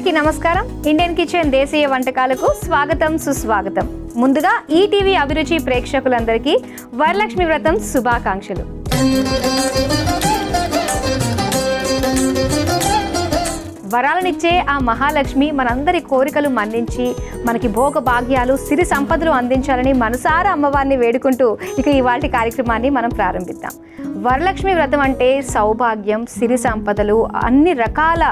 అందరికీ నమస్కారం. Indian kitchen దేశీయ వంటకాలకు స్వాగతం సుస్వాగతం. ముందుగా ఈటీవీ అభిరుచి ప్రేక్షకులందరికీ వరలక్ష్మి వ్రతం శుభాకాంక్షలు. వరాలనిచ్చే ఆ మహాలక్ష్మి మనందరి కోరికలు మన్నించి మనకి భోగ భాగ్యాలు సిరి సంపదలు అందించాలని మనసారా అమ్మవారిని వేడుకుంటూ ఇక ఇవాల్టి కార్యక్రమాన్ని మనం ప్రారంభిద్దాం. వరలక్ష్మి వ్రతం అంటే సౌభాగ్యం, సిరి సంపదలు, అన్ని రకాల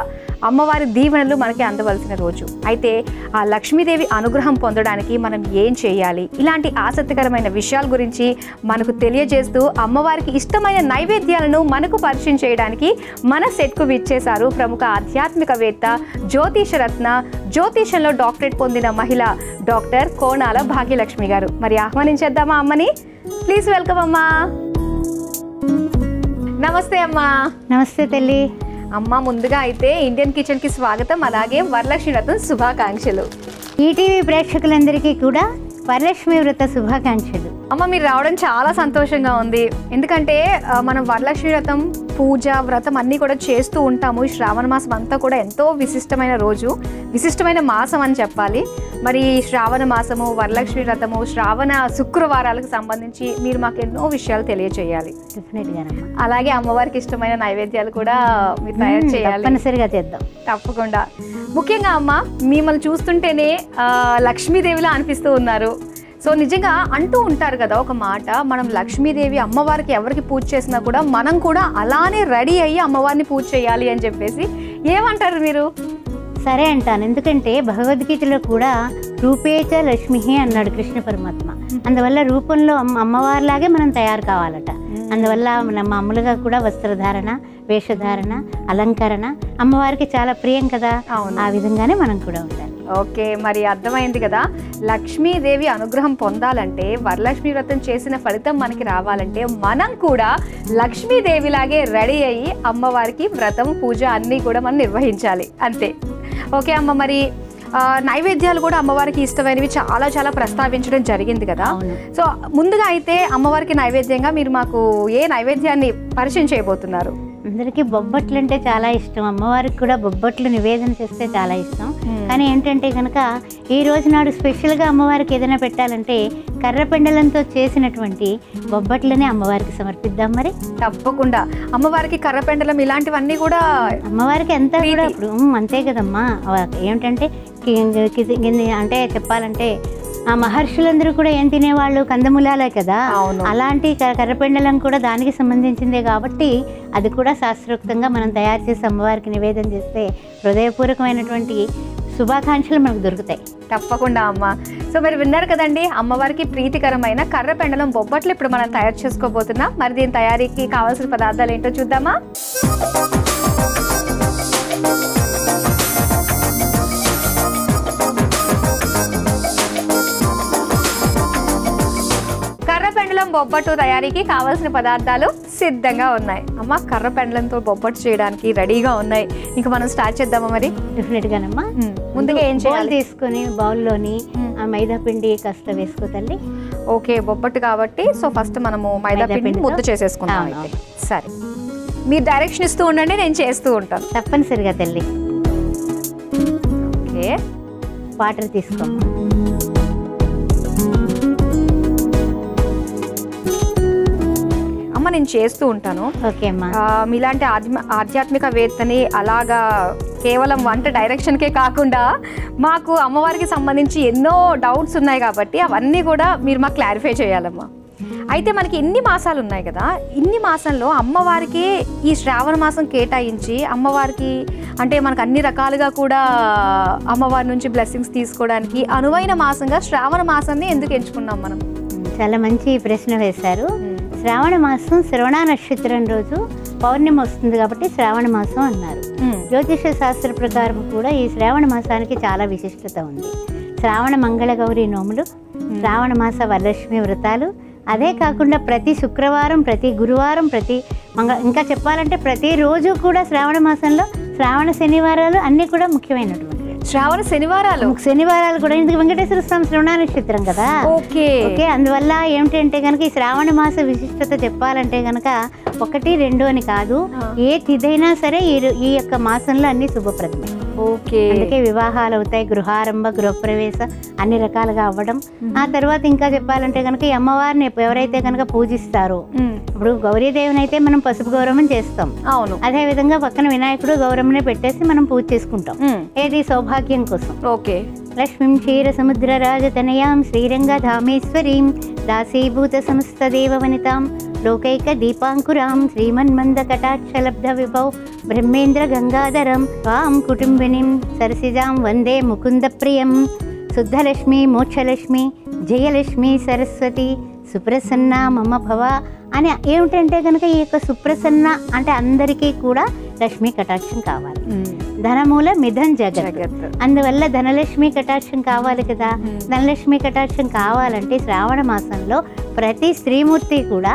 అమ్మవారి దీవెనలు మనకి అందవలసిన రోజు. అయితే ఆ లక్ష్మీదేవి అనుగ్రహం పొందడానికి మనం ఏం చేయాలి, ఇలాంటి ఆసక్తికరమైన విషయాల గురించి మనకు తెలియజేస్తూ అమ్మవారికి ఇష్టమైన నైవేద్యాలను మనకు పరిచయం చేయడానికి మన సెట్కు విచ్చేశారు ప్రముఖ ఆధ్యాత్మికవేత్త, జ్యోతిషరత్న, జ్యోతిషంలో డాక్టరేట్ పొందిన మహిళ డాక్టర్ కోణాల భాగ్యలక్ష్మి గారు. మరి ఆహ్వానించేద్దామా అమ్మని? ప్లీజ్ వెల్కమ్ అమ్మా. నమస్తే అమ్మా. నమస్తే తల్లి. అమ్మ, ముందుగా అయితే ఇండియన్ కిచెన్కి స్వాగతం, అలాగే వరలక్ష్మి వ్రతం శుభాకాంక్షలు. ఈటీవీ ప్రేక్షకులందరికీ కూడా వరలక్ష్మి వ్రత శుభాకాంక్షలు. అమ్మ, మీరు రావడం చాలా సంతోషంగా ఉంది. ఎందుకంటే మనం వరలక్ష్మి వ్రతం పూజ వ్రతం అన్నీ కూడా చేస్తూ ఉంటాము. ఈ శ్రావణ మాసం అంతా కూడా ఎంతో విశిష్టమైన రోజు, విశిష్టమైన మాసం అని చెప్పాలి. మరి శ్రావణ మాసము, వరలక్ష్మి వ్రతము, శ్రావణ శుక్రవారాలకు సంబంధించి మీరు మాకు ఎన్నో విషయాలు తెలియచేయాలి. అలాగే అమ్మవారికి ఇష్టమైన నైవేద్యాలు కూడా మీరు తయారు చేయాలి. తప్పనిసరిగా చేద్దాం. తప్పకుండా. ముఖ్యంగా అమ్మ, మిమ్మల్ని చూస్తుంటేనే లక్ష్మీదేవిలా అనిపిస్తూ ఉన్నారు. సో నిజంగా అంటూ ఉంటారు కదా ఒక మాట, మనం లక్ష్మీదేవి అమ్మవారికి ఎవరికి పూజ చేసినా కూడా మనం కూడా అలానే రెడీ అయ్యి అమ్మవారిని పూజ చేయాలి అని చెప్పేసి ఏమంటారు మీరు? సరే అంటాను. ఎందుకంటే భగవద్గీతలో కూడా రూపేచ లక్ష్మి అన్నాడు కృష్ణ పరమాత్మ. అందువల్ల రూపంలో అమ్మవారిలాగే మనం తయారు కావాలట. అందువల్ల మన మామూలుగా కూడా వస్త్రధారణ, వేషధారణ, అలంకరణ అమ్మవారికి చాలా ప్రియం కదా. ఆ విధంగానే మనం కూడా ఉండాలి. ఓకే, మరి అర్థమైంది కదా. లక్ష్మీదేవి అనుగ్రహం పొందాలంటే, వరలక్ష్మి వ్రతం చేసిన ఫలితం మనకి రావాలంటే మనం కూడా లక్ష్మీదేవిలాగే రెడీ అయ్యి అమ్మవారికి వ్రతం పూజ అన్నీ కూడా మనం నిర్వహించాలి. అంతే. ఓకే అమ్మ, మరి నైవేద్యాలు కూడా అమ్మవారికి ఇష్టమైనవి చాలా చాలా ప్రస్తావించడం జరిగింది కదా. సో ముందుగా అయితే అమ్మవారికి నైవేద్యంగా మీరు మాకు ఏ నైవేద్యాన్ని పరిచయం చేయబోతున్నారు? అందరికీ బొబ్బట్లు అంటే చాలా ఇష్టం. అమ్మవారికి కూడా బొబ్బట్లు నివేదన చేస్తే చాలా ఇష్టం. కానీ ఏంటంటే కనుక ఈ రోజు నాడు స్పెషల్గా అమ్మవారికి ఏదైనా పెట్టాలంటే కర్రపెండలంతో చేసినటువంటి బొబ్బట్లనే అమ్మవారికి సమర్పిద్దాం. మరి తప్పకుండా. అమ్మవారికి కర్రపెండలం ఇలాంటివన్నీ కూడా అమ్మవారికి ఎంత కూడా ఇప్పుడు అంతే కదమ్మా. ఏమిటంటే అంటే చెప్పాలంటే ఆ మహర్షులందరూ కూడా ఏం తినేవాళ్ళు? కందమూలాలే కదా. అలాంటి కర్రపెండలం కూడా దానికి సంబంధించిందే కాబట్టి అది కూడా శాస్త్రోక్తంగా మనం తయారు చేసి అమ్మవారికి నివేదన చేస్తే హృదయపూర్వకమైనటువంటి శుభాకాంక్షలు మనకు దొరుకుతాయి. తప్పకుండా అమ్మ. సో మీరు విన్నారు కదండి, అమ్మవారికి ప్రీతికరమైన కర్రపెండలం బొబ్బట్లు ఇప్పుడు మనం తయారు చేసుకోబోతున్నాం. మరి దీని తయారీకి కావాల్సిన పదార్థాలు ఏంటో చూద్దామా? కర్రపెండలం బొబ్బట్టు తయారీకి కావాల్సిన పదార్థాలు సిద్ధంగా ఉన్నాయి. అమ్మ, కర్రపెండలంతో బొబ్బట్టు చేయడానికి రెడీగా ఉన్నాయి. ఇంకా మనం స్టార్ట్ చేద్దామా? మరి డెఫినెట్గానమ్మా. ముందుగా ఏం చేయాలి? తీసుకొని బౌల్లోని మైదా పిండి కాస్త వేసుకోతండి. ఓకే, బొబ్బట్టు కాబట్టి సో ఫస్ట్ మనము మైదా పిండి ముద్ద చేసేసుకుంటాం. అయితే సరే, మీరు డైరెక్షన్ ఇస్తూ ఉండండి, నేను చేస్తూ ఉంటాను. తప్పనిసరిగా తల్లి. ఓకే, వాటర్ తీసుకోమ్మా. అమ్మ, నేను చేస్తూ ఉంటాను. ఓకే అమ్మా. మీలాంటి ఆధ్యాత్మికవేత్తని అలాగా కేవలం వంట డైరెక్షన్కే కాకుండా మాకు అమ్మవారికి సంబంధించి ఎన్నో డౌట్స్ ఉన్నాయి కాబట్టి అవన్నీ కూడా మీరు మాకు క్లారిఫై చేయాలమ్మా. అయితే మనకి ఇన్ని మాసాలు ఉన్నాయి కదా, ఇన్ని మాసంలో అమ్మవారికి ఈ శ్రావణ మాసం కేటాయించి అమ్మవారికి అంటే మనకు అన్ని రకాలుగా కూడా అమ్మవారి నుంచి బ్లెస్సింగ్స్ తీసుకోవడానికి అనువైన మాసంగా శ్రావణ మాసాన్ని ఎందుకు ఎంచుకున్నాం మనం? చాలా మంచి ప్రశ్న వేశారు. శ్రావణ మాసం శ్రవణ నక్షత్రం రోజు పౌర్ణమి వస్తుంది కాబట్టి శ్రావణ మాసం అన్నారు. జ్యోతిష శాస్త్ర ప్రకారం కూడా ఈ శ్రావణ మాసానికి చాలా విశిష్టత ఉంది. శ్రావణ మంగళ గౌరీ నోములు, శ్రావణ మాస వరలక్ష్మి వ్రతాలు, అదే కాకుండా ప్రతి శుక్రవారం, ప్రతి గురువారం, ప్రతి ఇంకా చెప్పాలంటే ప్రతిరోజు కూడా శ్రావణ మాసంలో శ్రావణ శనివారాలు అన్నీ కూడా ముఖ్యమైనటువంటి శ్రావణ శనివారాలు కూడా. ఎందుకు వెంకటేశ్వర స్వామి శ్రవణ నక్షత్రం కదా. ఓకే, అందువల్ల ఏమిటంటే కనుక ఈ శ్రావణ మాస విశిష్టత చెప్పాలంటే కనుక 1, 2 అని కాదు, ఏ తిథైనా సరే ఈ యొక్క మాసంలో అన్ని శుభప్రదమే. ఓకే. అందుకే వివాహాలు అవుతాయి, గృహారంభ, గృహప్రవేశ అన్ని రకాలుగా అవ్వడం. ఆ తర్వాత ఇంకా చెప్పాలంటే కనుక ఈ అమ్మవారిని ఎవరైతే కనుక పూజిస్తారో, ఇప్పుడు గౌరీదేవిని అయితే మనం పసుపు గౌరవం చేస్తాం. అవును. అదే విధంగా పక్కన వినాయకుడు గౌరమ్మని పెట్టేసి మనం పూజ చేసుకుంటాం. ఏది సౌభాగ్యం కోసం. ఓకే. లక్ష్మీం క్షీర సముద్ర రాజతనయాం శ్రీరంగధామేశ్వరీం దాసీభూత సమస్త దేవవనితాం లోకైక దీపాంకురాం శ్రీమన్మంద కటాక్షలబ్ధ విభౌ బ్రహ్మేంద్ర గంగాధరం త్వాం కుటుంబినిం సరసిజాం వందే ముకుంద ప్రియం శుద్ధలక్ష్మి మోక్షలక్ష్మి జయలక్ష్మి సరస్వతి సుప్రసన్న మమ భవ అని ఏమిటంటే కనుక ఈ యొక్క సుప్రసన్న అంటే అందరికీ కూడా లక్ష్మీ కటాక్షం కావాలి. ధనమూల మిథన్ జగత్. అందువల్ల ధనలక్ష్మి కటాక్షం కావాలి కదా. ధనలక్ష్మి కటాక్షం కావాలంటే శ్రావణ మాసంలో ప్రతి స్త్రీమూర్తి కూడా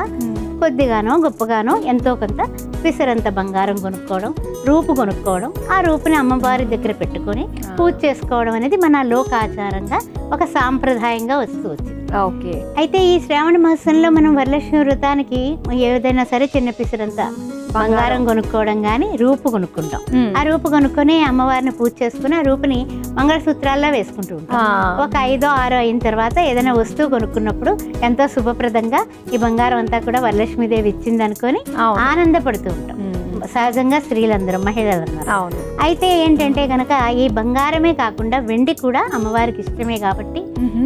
కొద్దిగానో గొప్పగానో ఎంతో కొంత పిసరంత బంగారం కొనుక్కోవడం, రూపు కొనుక్కోవడం, ఆ రూపుని అమ్మవారి దగ్గర పెట్టుకొని పూజ చేసుకోవడం అనేది మన లోకాచారంగా ఒక సాంప్రదాయంగా వస్తూ వచ్చింది. ఓకే. అయితే ఈ శ్రావణ మాసంలో మనం వరలక్ష్మి వ్రతానికి ఏదైనా సరే చిన్న పిసరంత బంగారం కొనుక్కోవడం కానీ రూపు కొనుక్కుంటాం. ఆ రూపు కొనుక్కొని అమ్మవారిని పూజ చేసుకుని ఆ రూపుని మంగళసూత్రాల్లో వేసుకుంటూ ఉంటాం. ఒక 5, 6 అయిన తర్వాత ఏదైనా వస్తువు కొనుక్కున్నప్పుడు ఎంతో శుభప్రదంగా ఈ బంగారం అంతా కూడా వరలక్ష్మీదేవి ఇచ్చింది అనుకొని ఆనందపడుతూ ఉంటాం. సహజంగా స్త్రీలందరం, మహిళలందరూ. అయితే ఏంటంటే కనుక ఈ బంగారమే కాకుండా వెండి కూడా అమ్మవారికి ఇష్టమే కాబట్టి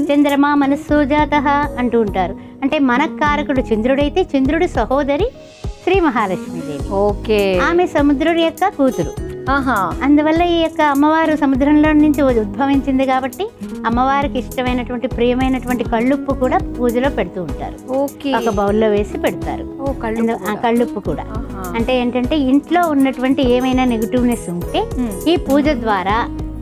చంద్రమా మనస్సు జాతః అంటూ ఉంటారు. అంటే మనకారకుడు చంద్రుడైతే చంద్రుడి సహోదరి శ్రీ మహాలక్ష్మీదేవి. ఓకే. ఆమె సముద్రుడి యొక్క కూతురు. అందువల్ల ఈ యొక్క అమ్మవారు సముద్రంలో నుంచి ఉద్భవించింది కాబట్టి అమ్మవారికి ఇష్టమైనటువంటి ప్రియమైనటువంటి కళ్ళుప్పు కూడా పూజలో పెడుతూ ఉంటారు. ఒక బౌల్లో వేసి పెడతారు కళ్ళుప్పు కూడా. అంటే ఏంటంటే ఇంట్లో ఉన్నటువంటి ఏమైనా నెగిటివ్నెస్ ఉంటే ఈ పూజ ద్వారా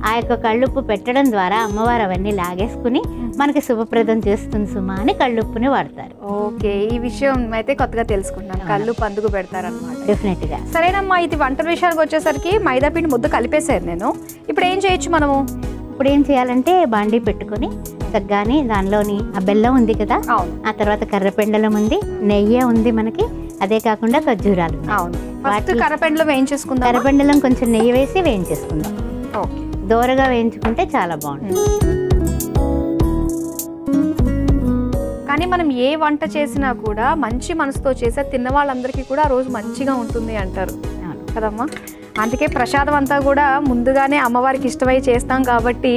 ఆ యొక్క కళ్ళుప్పు పెట్టడం ద్వారా అమ్మవారు అవన్నీ లాగేసుకుని మనకి శుభప్రదం చేస్తుంది సుమా అని కళ్ళుప్పుని వాడతారు. ఓకే. ఈ విషయం అయితే కొత్తగా తెలుసుకున్నాను. కళ్ళుప్పు అందుకు పెడతారన్నమాట. డెఫినెట్ గా. సరేనమ్మా, ఇది వంట విషయానికి వచ్చేసరికి మైదా పిండి ముద్ద కలిపేసాను నేను. ఇప్పుడు ఏం చేయొచ్చు మనము? ఇప్పుడు ఏం చేయాలంటే బాండీ పెట్టుకొని చక్కగాని దానిలోని ఆ బెల్లం ఉంది కదా, ఆ తర్వాత కర్రపెండలం ఉంది, నెయ్యి ఉంది మనకి, అదే కాకుండా ఖర్జూరాలు. కర్రపెండలం వేయించేసుకుందాం. కర్రపెండలం కొంచెం నెయ్యి వేసి వేయించేసుకుందాం. ఓకే. దోరగా వేయించుకుంటే చాలా బాగుంటుంది. కానీ మనం ఏ వంట చేసినా కూడా మంచి మనసుతో చేసే తిన్న వాళ్ళందరికీ కూడా ఆ రోజు మంచిగా ఉంటుంది అంటారు కదమ్మా. అందుకే ప్రసాదం అంతా కూడా ముందుగానే అమ్మవారికి ఇష్టమై చేస్తాం కాబట్టి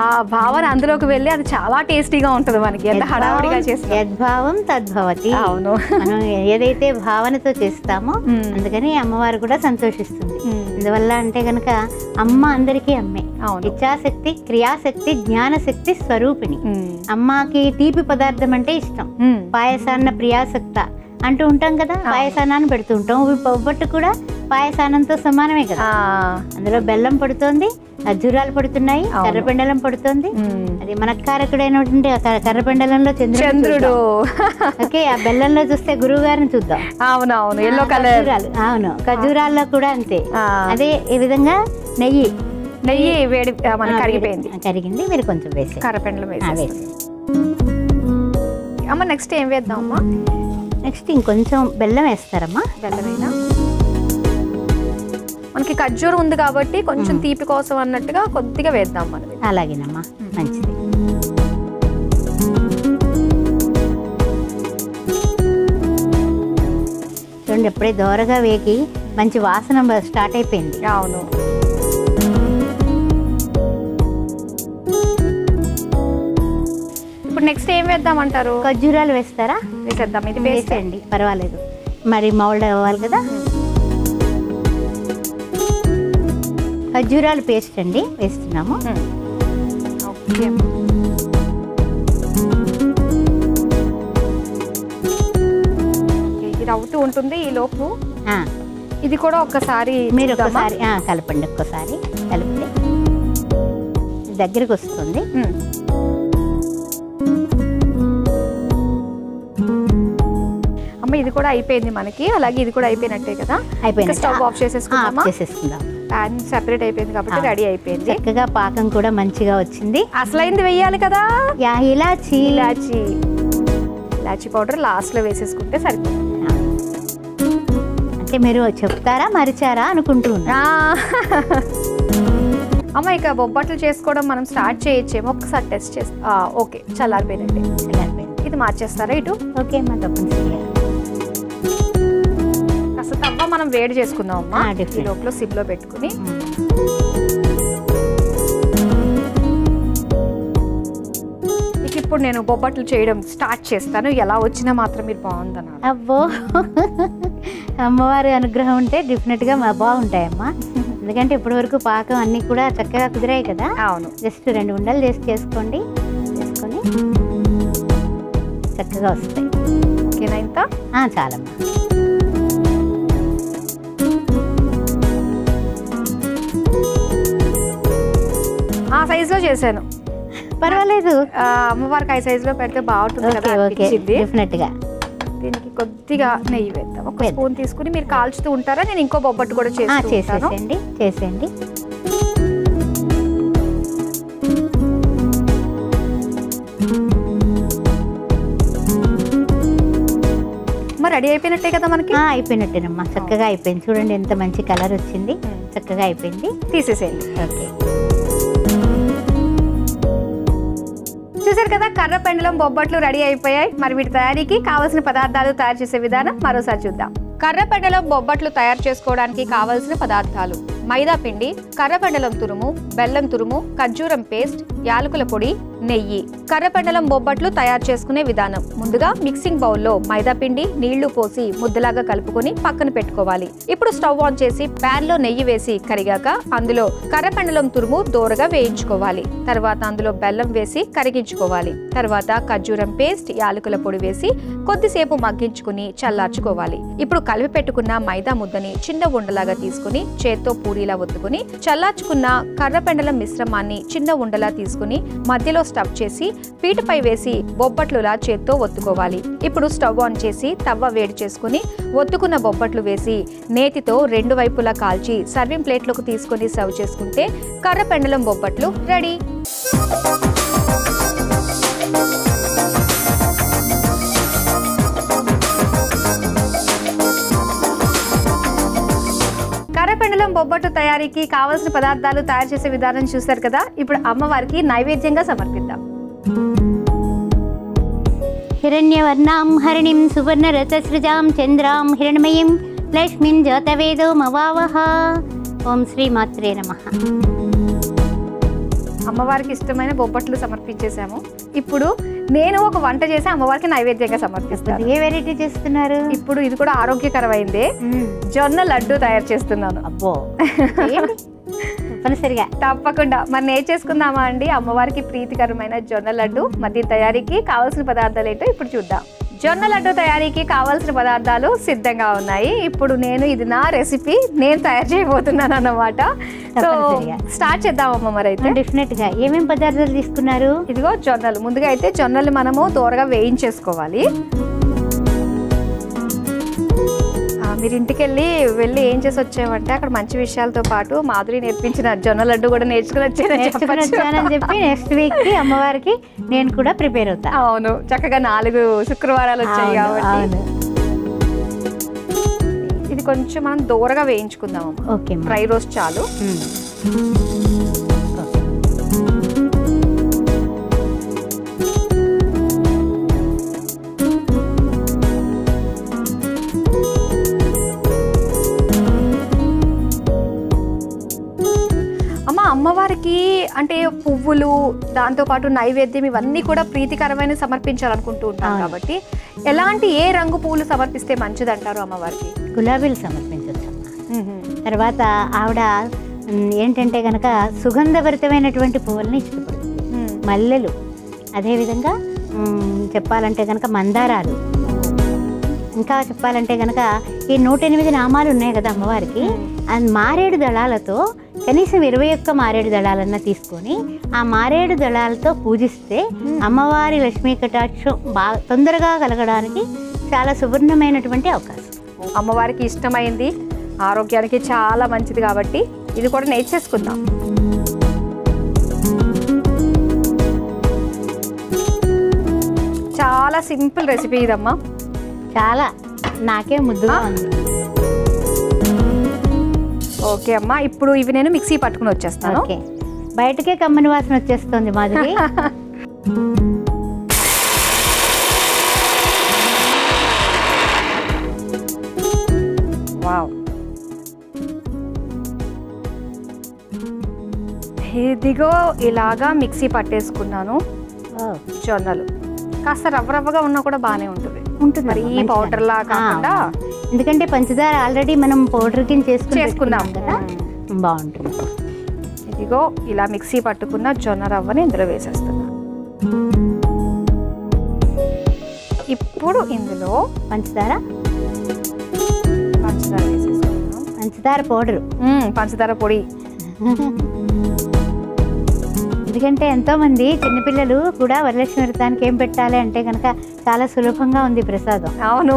ఆ భావన అందులోకి వెళ్ళి అది చాలా టేస్టీగా ఉంటుంది మనకి. ఎంత హడావుడిగా చేస్తాం. యద్భావం తద్భవతి. అవును. మనం ఏదైతే భావనతో చేస్తామో అందుకని అమ్మవారు కూడా సంతోషిస్తుంది. అందువల్ల అంటే కనుక అమ్మ అందరికీ అమ్మే. ఇచ్ఛాశక్తి, క్రియాశక్తి, జ్ఞానశక్తి స్వరూపిణి. అమ్మకి తీపి పదార్థం అంటే ఇష్టం. పాయసాన్న ప్రియాసక్త అంటూ ఉంటాం కదా, పాయసానాన్ని పెడుతూ ఉంటాం. ఒబ్బట్టు కూడా పాయసానంతో సమానమే కదా. అందులో బెల్లం పడుతోంది, ఖర్జూరాలు పడుతున్నాయి, కర్రపెండలం పడుతోంది. అది మనకారకుడైనటువంటి కర్రపెండలంలో చంద్రుడు. ఓకే. ఆ బెల్లంలో చూస్తే గురువు గారిని చూద్దాం. అవునవును, ఎల్లో కలర్. అవును, ఖర్జూరాల్లో కూడా అంతే. అదే ఈ విధంగా నెయ్యి వేడి కరిగింది, మీరు కొంచెం వేసి కర్రపెండలం వేసి. అమ్మ నెక్స్ట్ ఏం వేద్దాం అమ్మా? నెక్స్ట్ ఇంకొంచెం బెల్లం వేస్తారమ్మా. బెల్లమైనా మనకి ఖర్జూరం ఉంది కాబట్టి కొంచెం తీపి కోసం అన్నట్టుగా కొద్దిగా వేద్దాం మనం. అలాగేనమ్మా, మంచిది. చూడండి, ఎప్పుడే దోరగా వేగి మంచి వాసన స్టార్ట్ అయిపోయింది. అవును. ఇప్పుడు నెక్స్ట్ ఏం వేద్దామంటారు? ఖర్జూరాలు వేస్తారా? వేసేద్దాం. ఇది వేసేయండి, పర్వాలేదు. మరి మౌల్డ్ అవ్వాలి కదా. ఖర్జూరాలు పేస్ట్ అండి వేస్తున్నాము. ఇది అవుతూ ఉంటుంది ఈ లోపు. ఇది కూడా ఒక్కసారి మీరు ఒక్కసారి కలపండి. ఒక్కసారి కలిపితే దగ్గరికి వస్తుంది. అమ్మ ఇది కూడా అయిపోయింది మనకి. అలాగే ఇది కూడా అయిపోయినట్టే కదా. అయిపోయింది. స్టవ్ ఆఫ్ చేసేసుకుందామా? చేసేసుకుందాం. ప్యాన్ సెపరేట్ అయిపోయింది కాబట్టి రెడీ అయిపోయింది. చక్కగా పాకం కూడా మంచిగా వచ్చింది. అసలైంది వెయ్యాలి కదా, ఇలాచి. ఇలాచి పౌడర్ లాస్ట్ లో వేసేసుకుంటే సరిపోతుంది. అంటే మీరు చెప్తారా మరిచారా అనుకుంటూ ఉన్నా. అమ్మ ఇక బొబ్బట్లు చేసుకోవడం మనం స్టార్ట్ చేయొచ్చేమో, ఒకసారి టెస్ట్ చేస్తా. ఓకే, చల్లారిపోయిందండి. ఇది మార్చేస్తారా ఇటు? ఓకే అమ్మా, తప్పనిసరిగా. కాస్త తవ్వ మనం వేడి చేసుకుందాం అమ్మా. definitely. ఈ లోపల సిమ్లో పెట్టుకుని ఇప్పుడు నేను బొబ్బట్లు చేయడం స్టార్ట్ చేస్తాను. ఎలా వచ్చినా మాత్రం మీరు బాగుందన్నారు. అబ్బో, అమ్మవారి అనుగ్రహం ఉంటే డెఫినెట్గా బాగుంటాయమ్మా. ఎందుకంటే ఇప్పటి వరకు పాకం అన్నీ కూడా చక్కగా కుదిరాయి కదా. అవును, జస్ట్ 2 ఉండలు చేసుకొని చక్కగా వస్తాయి. ఓకేనా ఇంత? చాలమ్మా. ఆ సైజులో చేశాను, పర్వాలేదు. అమ్మవారికి ఆ సైజులో పెడితే బాగుంటుంది కదా అనిపించింది. డెఫినెట్గా. దీనికి కొద్దిగా నెయ్యి వేద్దాం. ఒక స్పూన్ తీసుకుని మీరు కాల్చుతూ ఉంటారా? నేను ఇంకో బొబ్బట్టు కూడా చేసేయండి. మరి రెడీ అయిపోయినట్టే కదా మనకి? అయిపోయినట్టేనమ్మా, చక్కగా అయిపోయింది. చూడండి ఎంత మంచి కలర్ వచ్చింది, చక్కగా అయిపోయింది. తీసేసేయండి. ఓకే, చూసారు కదా, కర్ర పెండలం బొబ్బట్లు రెడీ అయిపోయాయి. మరి వీటి తయారీకి కావాల్సిన పదార్థాలు, తయారు చేసే విధానం మరోసారి చూద్దాం. కర్ర పెండలం బొబ్బట్లు తయారు చేసుకోవడానికి కావలసిన పదార్థాలు: మైదా పిండి, కర్ర పెండలం తురుము, బెల్లం తురుము, ఖర్జూరం పేస్ట్, యాలకుల పొడి, నెయ్యి. కర్ర పెండలం బొబ్బట్లు తయారు చేసుకునే విధానం: ముందుగా మిక్సింగ్ బౌల్లో మైదా పిండి, నీళ్లు పోసి ముద్దలాగా కలుపుకొని పక్కన పెట్టుకోవాలి. ఇప్పుడు స్టవ్ ఆన్ చేసి ప్యాన్ లో నెయ్యి వేసి కరిగాక అందులో కర్ర పెండలం తురుము దోరగా వేయించుకోవాలి. తర్వాత అందులో బెల్లం వేసి కరిగించుకోవాలి. తర్వాత ఖర్జూరం పేస్ట్, యాలకుల పొడి వేసి కొద్దిసేపు మగ్గించుకుని చల్లార్చుకోవాలి. ఇప్పుడు కలిపి పెట్టుకున్న మైదా ముద్దని చిన్న ఉండలాగా తీసుకుని చేత్తో పూరీలా ఒత్తుకుని చల్లార్చుకున్న కర్ర పెండలం మిశ్రమాన్ని చిన్న ఉండలా తీసుకుని మధ్యలో స్టఫ్ చేసి పీటపై వేసి బొబ్బట్లులా చేత్తో ఒత్తుకోవాలి. ఇప్పుడు స్టవ్ ఆన్ చేసి తవ్వ వేడి చేసుకుని ఒత్తుకున్న బొబ్బట్లు వేసి నేతితో 2 వైపులా కాల్చి సర్వింగ్ ప్లేట్లోకి తీసుకుని సర్వ్ చేసుకుంటే కర్ర పెండలం బొబ్బట్లు రెడీ. కర్రపెండలం బొబ్బట్టు తయారీకి కావలసిన పదార్థాలు, తయారు చేసే విధానం చూశారు కదా. ఇప్పుడు అమ్మవారికి నైవేద్యంగా సమర్పిద్దాం. హిరణ్యవర్ణాం హరిణిం సువర్ణరథసృజాం చంద్రాం హిరణ్మయీం లక్ష్మీం జాతవేదో మవావహ. ఓం శ్రీ మాత్రే నమః. అమ్మవారికి ఇష్టమైన బొబ్బట్లు సమర్పించేశాము. ఇప్పుడు నేను ఒక వంట చేసి అమ్మవారికి నైవేద్యంగా సమర్పిస్తాను. ఏ వెరైటీ చేస్తున్నారు? ఇప్పుడు ఇది కూడా ఆరోగ్యకరమైందే, జొన్న లడ్డు తయారు చేస్తున్నాను. అబ్బో, తప్పనిసరిగా తప్పకుండా. మరి నేను చేసుకుందామా అండి అమ్మవారికి ప్రీతికరమైన జొన్న లడ్డు? మరి తయారీకి కావాల్సిన పదార్థాలు ఏంటో ఇప్పుడు చూద్దాం. జొన్న లడ్డు తయారీకి కావాల్సిన పదార్థాలు సిద్ధంగా ఉన్నాయి. ఇప్పుడు ఇది నా రెసిపీ, నేను తయారు చేయబోతున్నాను అన్నమాట. సో స్టార్ట్ చేద్దామమ్మ. మరి అయితే డెఫినెట్ గా ఏమేం పదార్థాలు తీసుకున్నారు? ఇదిగో జొన్నలు. ముందుగా అయితే జొన్నలు మనము దోరగా వేయించేసుకోవాలి. మీరు ఇంటికి వెళ్ళి ఏం చేసి వచ్చామంటే అక్కడ మంచి విషయాలతో పాటు మాధురి నేర్పించిన జొన్న లడ్డు కూడా నేర్చుకుని వచ్చానని చెప్పి నెక్స్ట్ వీక్ కి అమ్మవారికి నేను కూడా ప్రిపేర్ అవుతా. అవును, చక్కగా 4 శుక్రవారాలు వచ్చాయి కాబట్టి ఇది కొంచెం మనం దూరగా వేయించుకుందాం. ఓకే, డ్రై రోస్ట్ చాలు. అమ్మవారికి అంటే పువ్వులు, దాంతోపాటు నైవేద్యం ఇవన్నీ కూడా ప్రీతికరమైన సమర్పించాలనుకుంటూ ఉంటాం కాబట్టి ఏ రంగు పువ్వులు సమర్పిస్తే మంచిది అంటారు అమ్మవారికి? గులాబీలు సమర్పించవచ్చు. తర్వాత ఆవిడ ఏంటంటే కనుక సుగంధభరితమైనటువంటి పువ్వులని ఇష్టపడుతుంది. మల్లెలు, అదేవిధంగా చెప్పాలంటే కనుక మందారాలు, ఇంకా చెప్పాలంటే కనుక ఈ 108 నామాలు ఉన్నాయి కదా అమ్మవారికి, అది మారేడు దళాలతో కనీసం 21 మారేడు దళాలన్నా తీసుకొని ఆ మారేడు దళాలతో పూజిస్తే అమ్మవారి లక్ష్మీ కటాక్షం బాగా తొందరగా కలగడానికి చాలా సువర్ణమైనటువంటి అవకాశం. అమ్మవారికి ఇష్టమైంది, ఆరోగ్యానికి చాలా మంచిది కాబట్టి ఇది కూడా నేర్చేసుకుందాం. చాలా సింపుల్ రెసిపీ ఇదమ్మా. చాలా నాకే ముద్దుగా ఉంది. ఓకే అమ్మా, ఇప్పుడు ఇవి నేను మిక్సీ పట్టుకుని వచ్చేస్తాను. బయటకే కమ్మని వాసన వచ్చేస్తుంది మాధురి. వావ్, ఇదిగో ఇలాగా మిక్సీ పట్టేసుకున్నాను. జొన్నలు కాస్త రవ్వగా ఉన్నా కూడా బాగానే ఉంటుంది. మరి ఈ పౌడర్ లా కాకుండా, ఎందుకంటే పంచదార ఆల్రెడీ మనం పౌడర్ కింద చేసుకున్నాం కదా, బాగుంటుంది. ఇదిగో ఇలా మిక్సీ పట్టుకున్న జొన్న రవ్వని ఇందులో వేసేస్తున్నా. ఇప్పుడు ఇందులో పంచదార వేసేసుకున్నాం. పంచదార పౌడరు, పంచదార పొడి. ఎందుకంటే ఎంతోమంది చిన్నపిల్లలు కూడా వరలక్ష్మి వ్రతానికి ఏం పెట్టాలి అంటే కనుక చాలా సులభంగా ఉంది ప్రసాదం. అవును,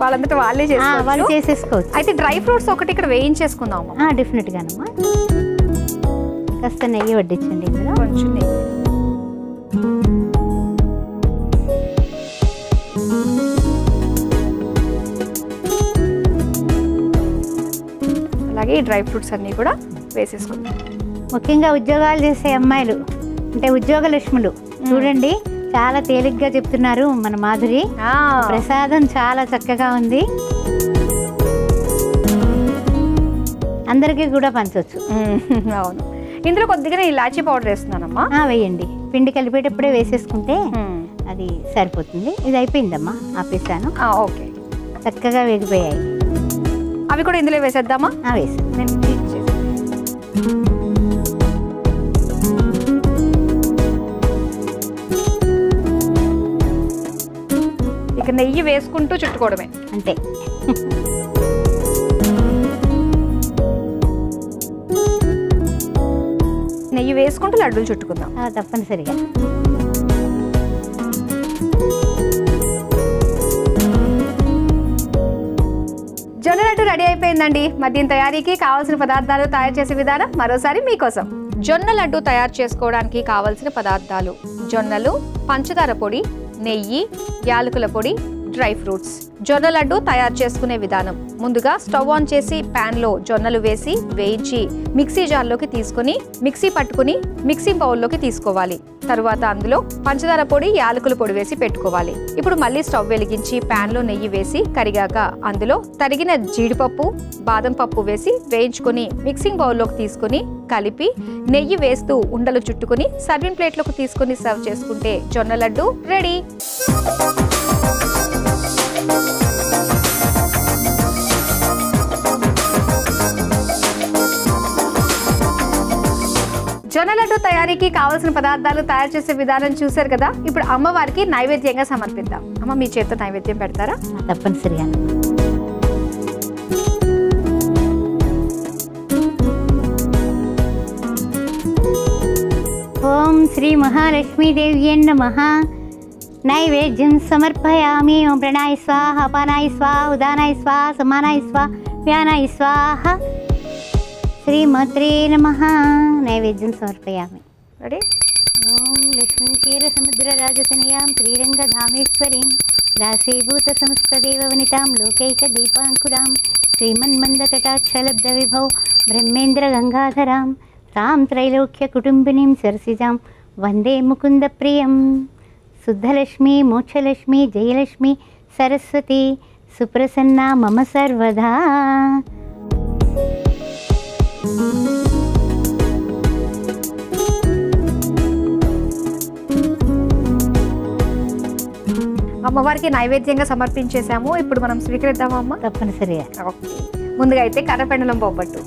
వాళ్ళంతటా వాళ్ళే వాళ్ళు చేసేసుకోవచ్చు. అయితే డ్రై ఫ్రూట్స్ ఒకటి ఇక్కడ వేయించేసుకుందాం. డెఫినెట్గానమ్మా. కాస్త నెయ్యి వడ్డించండి ఇందులో, కొంచెం నెయ్యి. అలాగే ఈ డ్రై ఫ్రూట్స్ అన్నీ కూడా వేసేసుకుందాం. ముఖ్యంగా ఉద్యోగాలు చేసే అమ్మాయిలు అంటే ఉద్యోగ లక్ష్ములు చూడండి, చాలా తేలిగ్గా చెప్తున్నారు మన మాధురి. ప్రసాదం చాలా చక్కగా ఉంది, అందరికీ కూడా పంచవచ్చు. అవును, ఇందులో కొద్దిగా ఇలాచీ పౌడర్ వేస్తున్నానమ్మా. వేయండి, పిండి కలిపేటప్పుడే వేసేసుకుంటే అది సరిపోతుంది. ఇది అయిపోయిందమ్మా, ఆపేసాను. ఓకే, చక్కగా వేగిపోయాయి. అవి కూడా ఇందులో వేసేద్దామా? వేసి ఇక నెయ్యి వేసుకుంటూ చుట్టుకోవడమే అంతే. నెయ్యి వేసుకుంటూ లడ్డూలు చుట్టుకుందాం. తప్పనిసరిగా. జొన్న లడ్డు రెడీ అయిపోయిందండి. మరి దీని తయారీకి కావాల్సిన పదార్థాలు, తయారు చేసే విధానం మరోసారి మీకోసం. జొన్న లడ్డు తయారు చేసుకోవడానికి కావలసిన పదార్థాలు: జొన్నలు, పంచదార పొడి, నెయ్యి, యాలకుల పొడి, డ్రై ఫ్రూట్స్. జొన్న లడ్డు తయారు చేసుకునే విధానం: ముందుగా స్టవ్ ఆన్ చేసి ప్యాన్ లో జొన్నలు వేసి వేయించి మిక్సీ జార్లోకి తీసుకుని మిక్సీ పట్టుకుని మిక్సింగ్ బౌల్లోకి తీసుకోవాలి. తరువాత అందులో పంచదార పొడి, యాలకుల పొడి వేసి పెట్టుకోవాలి. ఇప్పుడు మళ్ళీ స్టవ్ వెలిగించి ప్యాన్ లో నెయ్యి వేసి కరిగాక అందులో తరిగిన జీడిపప్పు, బాదం పప్పు వేసి వేయించుకొని మిక్సింగ్ బౌల్లోకి తీసుకుని కలిపి నెయ్యి వేస్తూ ఉండలు చుట్టుకుని సర్వింగ్ ప్లేట్లోకి తీసుకుని సర్వ్ చేసుకుంటే జొన్న లడ్డు రెడీ. జొన్న లడ్డు తయారీకి కావాల్సిన పదార్థాలు, తయారు చేసే విధానం చూశారు కదా. ఇప్పుడు అమ్మవారికి నైవేద్యంగా సమర్పిద్దాం. అమ్మ, మీ చేతితో నైవేద్యం పెడతారా? తప్పనిసరిగా. ఓం శ్రీ మహాలక్ష్మీదేవ్యై నమః. నైవేద్యం సమర్పయామి. ఓం ప్రణాయ స్వాహ, అపానాయ స్వాహ, ఉదానాయ స్వాహ, సమానాయ స్వాహ, వ్యానాయ స్వాహ. శ్రీమాత్రే నమః. నైవేద్యం సమర్పయామి. రెడీ. ఓం లక్ష్మీం క్షీరసముద్రరాజతనయాం శ్రీరంగధామేశ్వరీం దాసీభూత సమస్తదేవవనితాం లోకైక దీపాంకురాం శ్రీమన్మందకటాక్షలబ్ధ విభౌ బ్రహ్మేంద్ర గంగాధరాం తాం త్రైలోక్య కుటుంబినీం సరసిజాం వందే ముకుంద ప్రియం. శుద్ధలక్ష్మి, మోక్షలక్ష్మి, జయలక్ష్మి, సరస్వతి సుప్రసన్నా మమ సర్వదా. అమ్మవారికి నైవేద్యంగా సమర్పించేసాము. ఇప్పుడు మనం స్వీకరిద్దామా అమ్మ? తప్పనిసరిగా. ఓకే, ముందుగా అయితే కర్రపెండలం బొబ్బట్టు.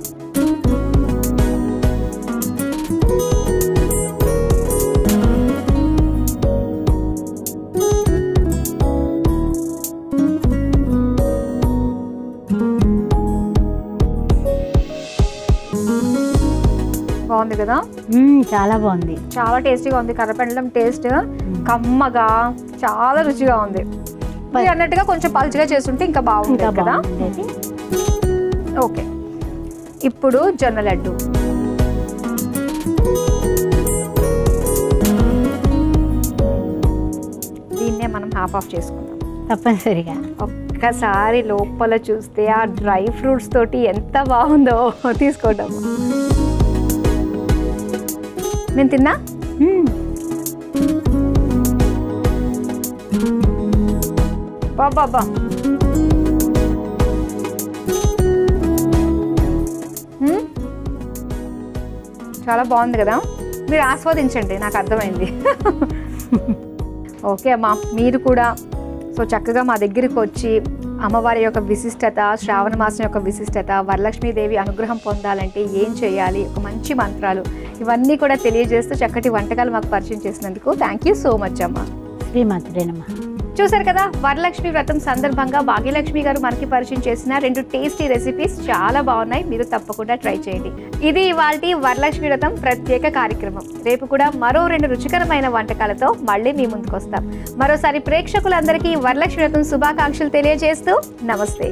బాగుంది కదా? చాలా బాగుంది, చాలా టేస్టీగా ఉంది. కర్రపెండలం టేస్ట్ కమ్మగా చాలా రుచిగా ఉంది. అన్నట్టుగా కొంచెం పలుచగా చేస్తుంటే ఇంకా బాగుంది కదా. ఓకే, ఇప్పుడు జొన్న లడ్డు. దీన్నే మనం హాఫ్ ఆఫ్ చేసుకుందాం. తప్పనిసరిగా. ఒక్కసారి లోపల చూస్తే ఆ డ్రై ఫ్రూట్స్ తోటి ఎంత బాగుందో తీసుకోవడం. నేను తిన్నా. బాబా చాలా బాగుంది కదా, మీరు ఆస్వాదించండి, నాకు అర్థమైంది. ఓకే అమ్మా, మీరు కూడా సో చక్కగా మా దగ్గరికి వచ్చి అమ్మవారి యొక్క విశిష్టత, శ్రావణ మాసం యొక్క విశిష్టత, వరలక్ష్మీదేవి అనుగ్రహం పొందాలంటే ఏం చేయాలి, ఒక మంచి మంత్రాలు ఇవన్నీ కూడా తెలియజేస్తూ చక్కటి వంటకాలు మాకు పరిచయం చేసినందుకు థ్యాంక్ యూ సో మచ్ అమ్మా. శ్రీమాత్రే నమః. చూసారు కదా, వరలక్ష్మి వ్రతం సందర్భంగా భాగ్యలక్ష్మి గారు మనకి పరిచయం చేసిన 2 టేస్టీ రెసిపీస్ చాలా బాగున్నాయి. మీరు తప్పకుండా ట్రై చేయండి. ఇది ఇవాల్టి వరలక్ష్మి వ్రతం ప్రత్యేక కార్యక్రమం. రేపు కూడా మరో 2 రుచికరమైన వంటకాలతో మళ్ళీ మీ ముందుకు వస్తాం. మరోసారి ప్రేక్షకులందరికీ వరలక్ష్మి వ్రతం శుభాకాంక్షలు తెలియజేస్తూ నమస్తే.